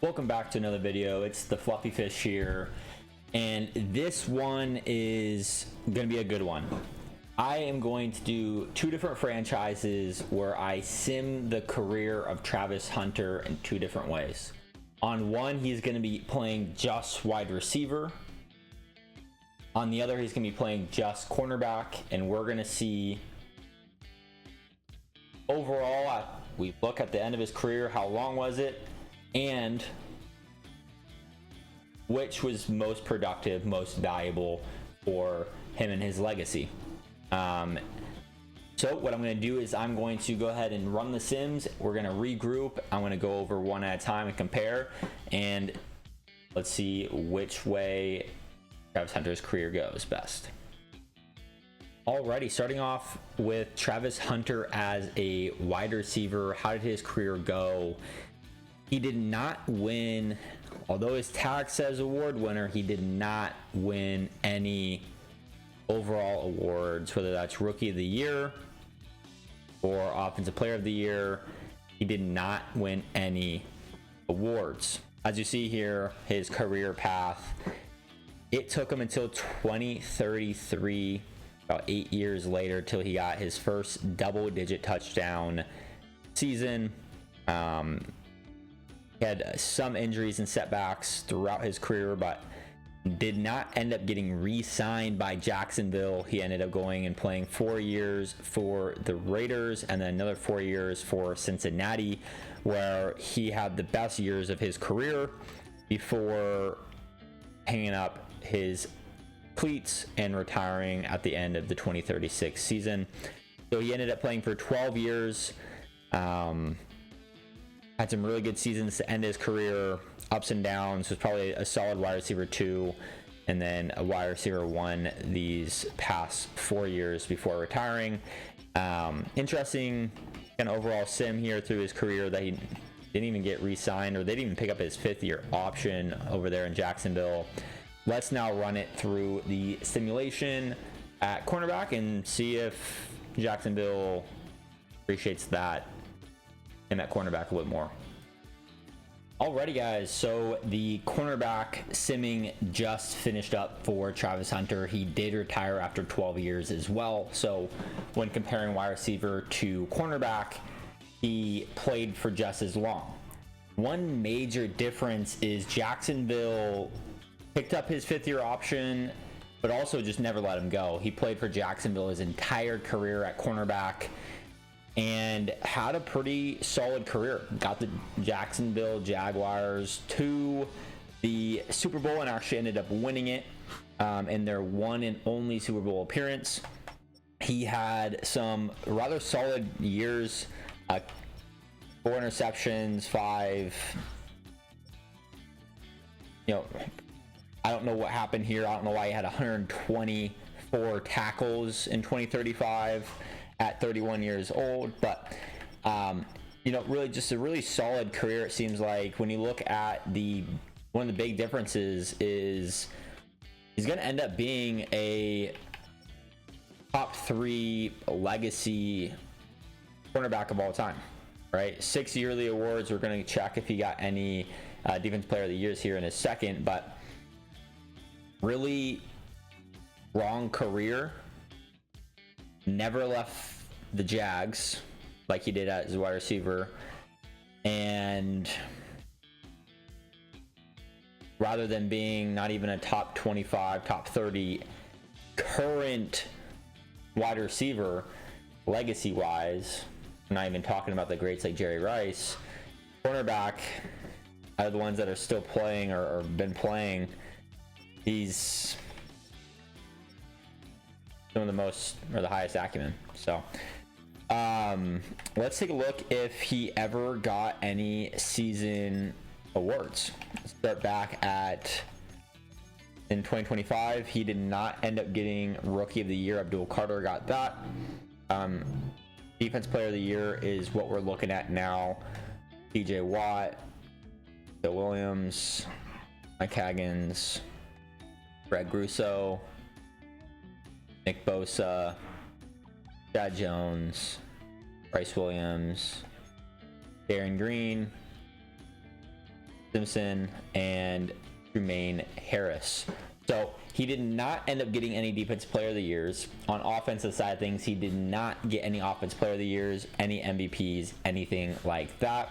Welcome back to another video. It's the Fluffy Fish here, and this one is going to be a good one. I am going to do two different franchises where I sim the career of Travis Hunter in two different ways. On one, he's going to be playing just wide receiver. On the other, he's going to be playing just cornerback, and we're going to see overall, we look at the end of his career, how long was it, and which was most productive, most valuable for him and his legacy. So what I'm going to do is I'm going to go ahead and run the sims. We're going to regroup. I'm going to go over one at a time and compare, and let's see which way Travis Hunter's career goes best. Alrighty, starting off with Travis Hunter as a wide receiver. How did his career go? He did not win, although his tag says award winner, he did not win any overall awards, whether that's Rookie of the Year or Offensive Player of the Year. He did not win any awards. As you see here, his career path, it took him until 2033, about 8 years later, till he got his first double-digit touchdown season. He had some injuries and setbacks throughout his career, but did not end up getting re-signed by Jacksonville. He ended up going and playing 4 years for the Raiders and then another 4 years for Cincinnati, where he had the best years of his career before hanging up his cleats and retiring at the end of the 2036 season. So he ended up playing for 12 years. Had some really good seasons to end his career, ups and downs. Was probably a solid wide receiver 2 and then a wide receiver 1 these past 4 years before retiring. Interesting kind of overall sim here through his career that he didn't even get re-signed, or they didn't even pick up his 5th-year option over there in Jacksonville. Let's now run it through the simulation at cornerback and see if Jacksonville appreciates that him at cornerback a little bit more. Alrighty guys, so the cornerback simming just finished up for Travis Hunter. He did retire after 12 years as well. So when comparing wide receiver to cornerback, he played for just as long. One major difference is Jacksonville picked up his 5th-year option, but also just never let him go. He played for Jacksonville his entire career at cornerback and had a pretty solid career. Got the Jacksonville Jaguars to the Super Bowl and actually ended up winning it in their one and only Super Bowl appearance. He had some rather solid years, 4 interceptions, 5. I don't know what happened here. I don't know why he had 124 tackles in 2035 at 31 years old, but really just a really solid career. It seems like when you look at one of the big differences is he's going to end up being a top 3 legacy cornerback of all time, right? 6 yearly awards. We're going to check if he got any defense player of the years here in a second, but really long career. Never left the Jags like he did as a wide receiver, and rather than being not even a top 25, top 30 current wide receiver, legacy wise, I'm not even talking about the greats like Jerry Rice, cornerback, out of the ones that are still playing or been playing, he's some of the most or the highest acumen. So let's take a look if he ever got any season awards. Let's start back in 2025. He did not end up getting Rookie of the Year. Abdul Carter got that. Defense Player of the Year is what we're looking at now. TJ Watt, Bill Williams, Mike Haggins, Greg Grusso, Nick Bosa, Chad Jones, Bryce Williams, Darren Green, Simpson, and Jermaine Harris. So he did not end up getting any defensive player of the years. On offensive side of things, he did not get any offensive player of the years, any MVPs, anything like that.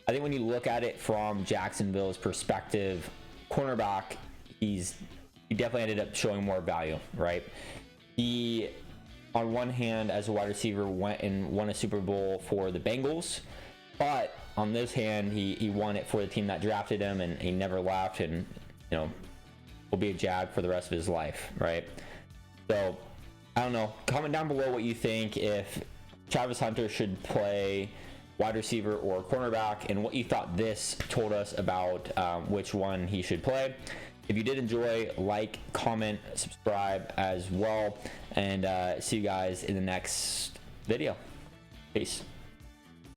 I think when you look at it from Jacksonville's perspective, cornerback, he definitely ended up showing more value, right? He, on one hand, as a wide receiver, went and won a Super Bowl for the Bengals, but on this hand, he won it for the team that drafted him, and he never left, and will be a Jag for the rest of his life, right? So I don't know. Comment down below what you think, if Travis Hunter should play wide receiver or cornerback, and what you thought this told us about which one he should play. If you did enjoy, like, comment, subscribe as well, and see you guys in the next video. Peace.